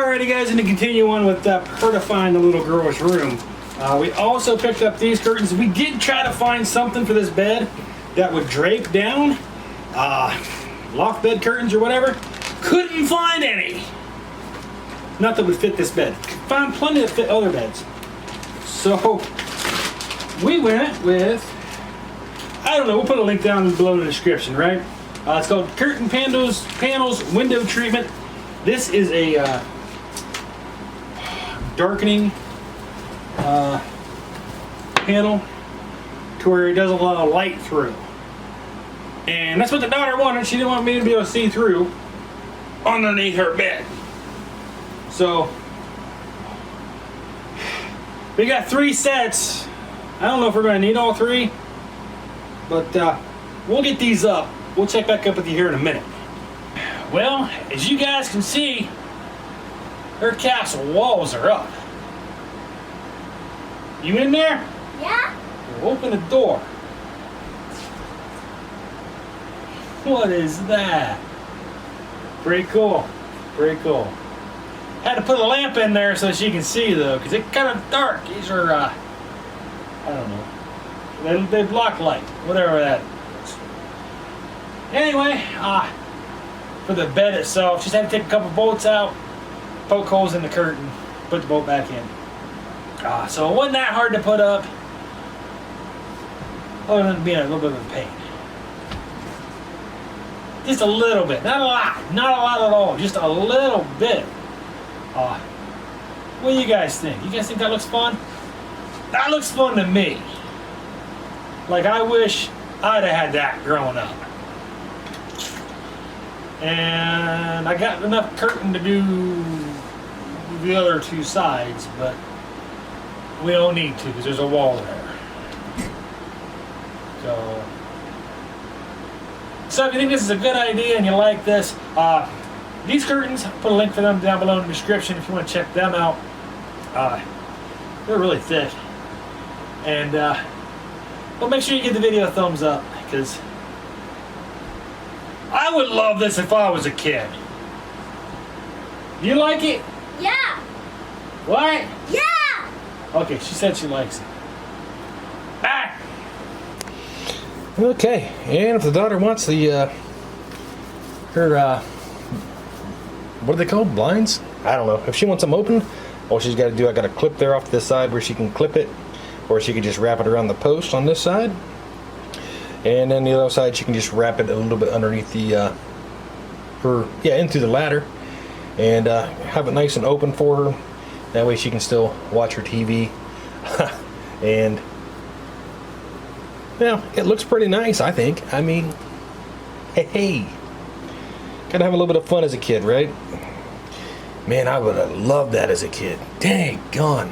Alrighty guys, and to continue on with her to find the little girl's room. We also picked up these curtains. We did try to find something for this bed that would drape down. Loft bed curtains or whatever. Couldn't find any. Not that would fit this bed. Found plenty that fit other beds. So we went with, I don't know, we'll put a link down below in the description, right? It's called Curtain Panels Window Treatment. This is a darkening panel to where it doesn't allow light through. And that's what the daughter wanted. She didn't want me to be able to see through underneath her bed. So we got 3 sets. I don't know if we're going to need all 3, but we'll get these up. We'll check back up with you here in a minute. Well, as you guys can see, her castle walls are up. You in there? Yeah. We'll open the door. What is that? Pretty cool. Pretty cool. Had to put a lamp in there so she can see though, because it's kind of dark. These are, I don't know. They block light, whatever that is. Anyway, for the bed itself, just had to take a couple bolts out, poke holes in the curtain, put the bolt back in. So it wasn't that hard to put up, other than being a little bit of a pain. Just a little bit, not a lot, not a lot at all, just a little bit. What do you guys think? You guys think that looks fun? That looks fun to me. Like I wish I'd have had that growing up. And I got enough curtain to do the other 2 sides, but we don't need to because there's a wall there. So if you think this is a good idea and you like this, these curtains, I'll put a link for them down below in the description if you want to check them out. They're really thick. And well, make sure you give the video a thumbs up because I would love this if I was a kid. You like it? Yeah. What? Yeah. Okay, she said she likes it. Ah. Okay, and if the daughter wants the her what are they called? Blinds? I don't know. If she wants them open, all she's got to do, I got a clip there off to the side where she can clip it, or she could just wrap it around the post on this side, and then the other side she can just wrap it a little bit underneath the in through the ladder, and have it nice and open for her. That way she can still watch her TV. And yeah, it looks pretty nice, I think. I mean, hey, gotta have a little bit of fun as a kid, right? Man, I would have loved that as a kid. Dang gone.